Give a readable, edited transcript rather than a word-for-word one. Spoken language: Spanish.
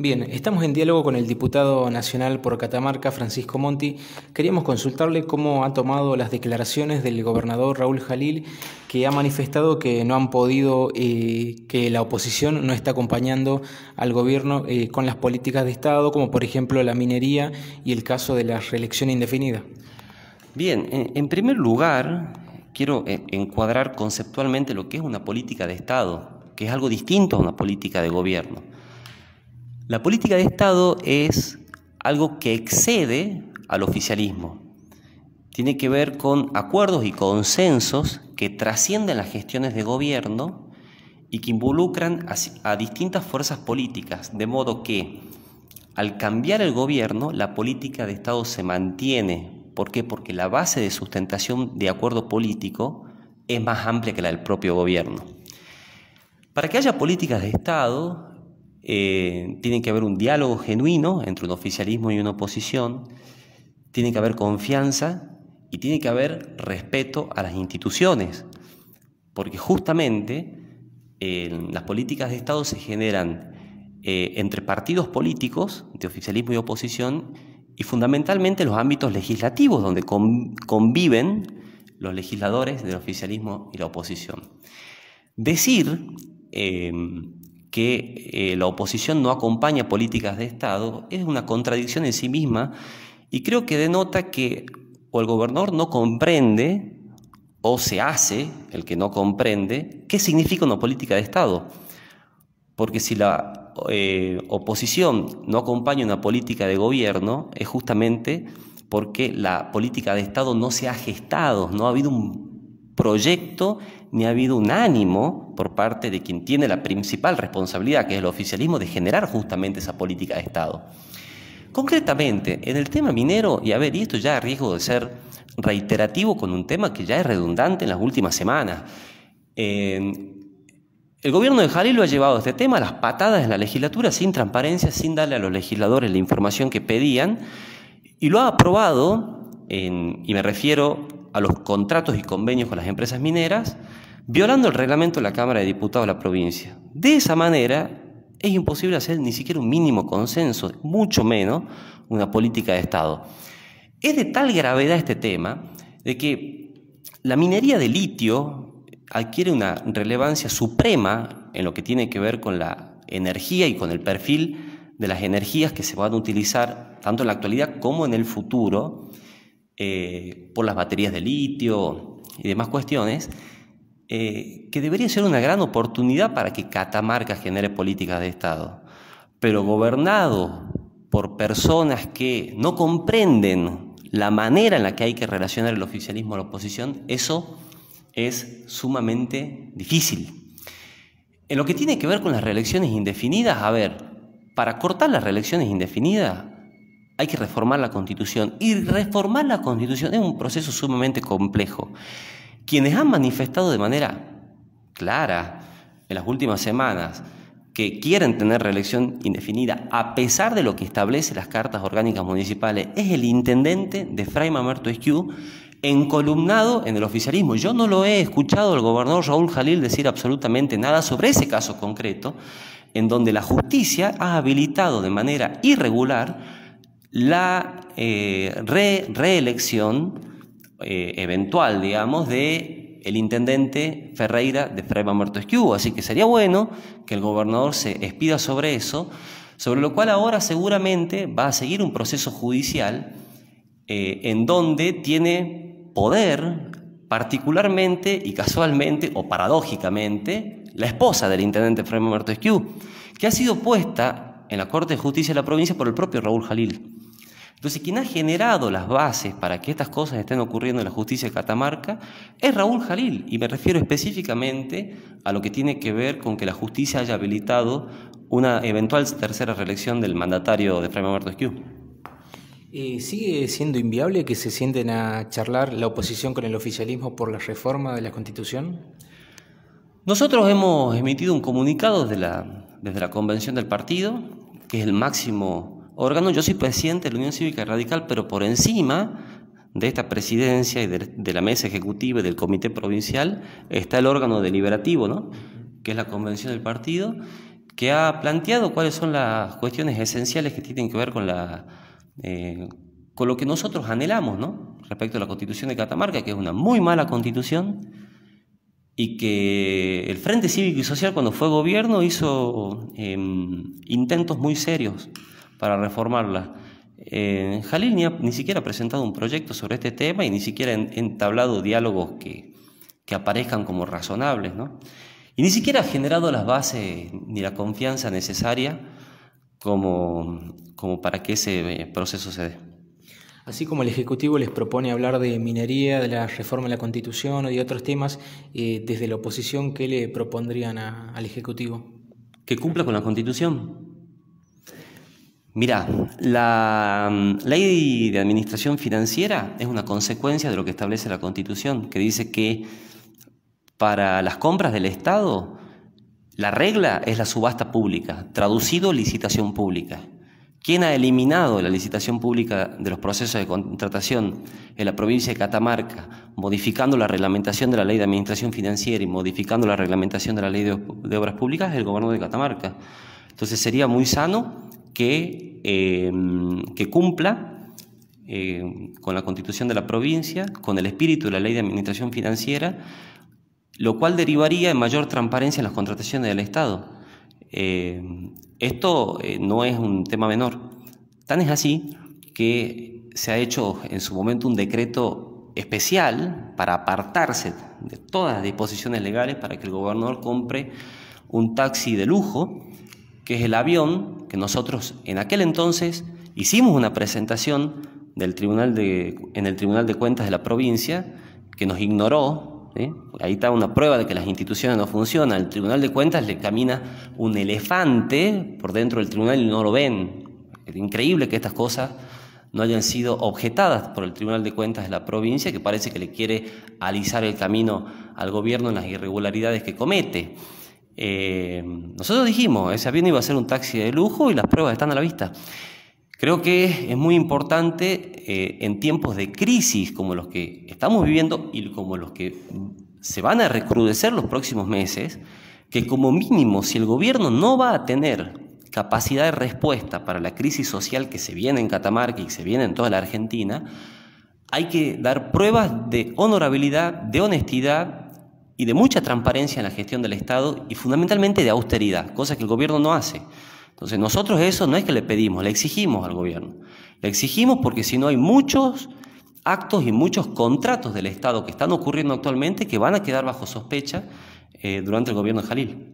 Bien, estamos en diálogo con el diputado nacional por Catamarca, Francisco Monti. Queríamos consultarle cómo ha tomado las declaraciones del gobernador Raúl Jalil, que ha manifestado que no han podido, que la oposición no está acompañando al gobierno con las políticas de Estado, como por ejemplo la minería y el caso de la reelección indefinida. Bien, en primer lugar, quiero encuadrar conceptualmente lo que es una política de Estado, que es algo distinto a una política de gobierno. La política de Estado es algo que excede al oficialismo. Tiene que ver con acuerdos y consensos que trascienden las gestiones de gobierno y que involucran a distintas fuerzas políticas, de modo que al cambiar el gobierno, la política de Estado se mantiene. ¿Por qué? Porque la base de sustentación de acuerdo político es más amplia que la del propio gobierno. Para que haya políticas de Estado, tiene que haber un diálogo genuino entre un oficialismo y una oposición, tiene que haber confianza y tiene que haber respeto a las instituciones, porque justamente las políticas de Estado se generan entre partidos políticos de oficialismo y oposición y fundamentalmente en los ámbitos legislativos donde conviven los legisladores del oficialismo y la oposición. Decir que la oposición no acompaña políticas de Estado es una contradicción en sí misma y creo que denota que o el gobernador no comprende o se hace el que no comprende qué significa una política de Estado. Porque si la oposición no acompaña una política de gobierno es justamente porque la política de Estado no se ha gestado, no ha habido un proyecto ni ha habido un ánimo por parte de quien tiene la principal responsabilidad, que es el oficialismo, de generar justamente esa política de Estado. Concretamente, en el tema minero, y esto ya a riesgo de ser reiterativo con un tema que ya es redundante en las últimas semanas, el gobierno de Jalil lo ha llevado este tema a las patadas en la legislatura, sin transparencia, sin darle a los legisladores la información que pedían, y lo ha aprobado, y me refiero a los contratos y convenios con las empresas mineras, violando el reglamento de la Cámara de Diputados de la provincia. De esa manera es imposible hacer ni siquiera un mínimo consenso, mucho menos una política de Estado. Es de tal gravedad este tema de que la minería de litio adquiere una relevancia suprema en lo que tiene que ver con la energía y con el perfil de las energías que se van a utilizar tanto en la actualidad como en el futuro por las baterías de litio y demás cuestiones, que debería ser una gran oportunidad para que Catamarca genere políticas de Estado. Pero gobernado por personas que no comprenden la manera en la que hay que relacionar el oficialismo a la oposición, eso es sumamente difícil. En lo que tiene que ver con las reelecciones indefinidas, para cortar las reelecciones indefinidas hay que reformar la Constitución, y reformar la Constitución es un proceso sumamente complejo. Quienes han manifestado de manera clara en las últimas semanas que quieren tener reelección indefinida a pesar de lo que establece las cartas orgánicas municipales es el intendente de Fray Mamerto Esquiú, encolumnado en el oficialismo. Yo no lo he escuchado al gobernador Raúl Jalil decir absolutamente nada sobre ese caso concreto, en donde la justicia ha habilitado de manera irregular la reelección eventual, digamos, de el intendente Ferreira de Fray Mamerto Esquiú. Así que sería bueno que el gobernador se expida sobre eso, sobre lo cual ahora seguramente va a seguir un proceso judicial en donde tiene poder particularmente y casualmente o paradójicamente la esposa del intendente Fray Mamerto Esquiú, que ha sido puesta en la Corte de Justicia de la provincia por el propio Raúl Jalil. Entonces, quien ha generado las bases para que estas cosas estén ocurriendo en la justicia de Catamarca es Raúl Jalil, y me refiero específicamente a lo que tiene que ver con que la justicia haya habilitado una eventual tercera reelección del mandatario de Fray Mamerto Esquiú. ¿Sigue siendo inviable que se sienten a charlar la oposición con el oficialismo por la reforma de la Constitución? Nosotros hemos emitido un comunicado desde la convención del partido, que es el máximo órgano. Yo soy presidente de la Unión Cívica Radical, pero por encima de esta presidencia y de la mesa ejecutiva y del comité provincial está el órgano deliberativo, ¿no?, que es la convención del partido, que ha planteado cuáles son las cuestiones esenciales que tienen que ver con lo que nosotros anhelamos, ¿no?, respecto a la Constitución de Catamarca, que es una muy mala Constitución, y que el Frente Cívico y Social, cuando fue gobierno, hizo intentos muy serios para reformarla. Jalil ni siquiera ha presentado un proyecto sobre este tema y ni siquiera ha entablado diálogos que aparezcan como razonables, ¿no? Y ni siquiera ha generado las bases ni la confianza necesaria como para que ese proceso se dé. Así como el Ejecutivo les propone hablar de minería, de la reforma de la Constitución o de otros temas, desde la oposición, ¿qué le propondrían al Ejecutivo? Que cumpla con la Constitución. Mirá, la ley de administración financiera es una consecuencia de lo que establece la Constitución, que dice que para las compras del Estado la regla es la subasta pública, traducido licitación pública. ¿Quién ha eliminado la licitación pública de los procesos de contratación en la provincia de Catamarca, modificando la reglamentación de la ley de administración financiera y modificando la reglamentación de la ley de obras públicas? Es el gobierno de Catamarca. Entonces sería muy sano que cumpla con la Constitución de la provincia, con el espíritu de la ley de administración financiera, lo cual derivaría en mayor transparencia en las contrataciones del Estado. Esto no es un tema menor. Tan es así que se ha hecho en su momento un decreto especial para apartarse de todas las disposiciones legales para que el gobernador compre un taxi de lujo, que es el avión que nosotros en aquel entonces hicimos una presentación en el Tribunal de Cuentas de la provincia, que nos ignoró. Ahí está una prueba de que las instituciones no funcionan. El Tribunal de Cuentas le camina un elefante por dentro del tribunal y no lo ven. Es increíble que estas cosas no hayan sido objetadas por el Tribunal de Cuentas de la provincia, que parece que le quiere alisar el camino al gobierno en las irregularidades que comete. Nosotros dijimos, ese avión iba a ser un taxi de lujo y las pruebas están a la vista. Creo que es muy importante en tiempos de crisis como los que estamos viviendo y como los que se van a recrudecer los próximos meses, que como mínimo, si el gobierno no va a tener capacidad de respuesta para la crisis social que se viene en Catamarca y que se viene en toda la Argentina, hay que dar pruebas de honorabilidad, de honestidad y de mucha transparencia en la gestión del Estado y fundamentalmente de austeridad, cosa que el gobierno no hace. Entonces nosotros eso no es que le pedimos, le exigimos al gobierno. Le exigimos porque si no hay muchos actos y muchos contratos del Estado que están ocurriendo actualmente que van a quedar bajo sospecha durante el gobierno de Jalil.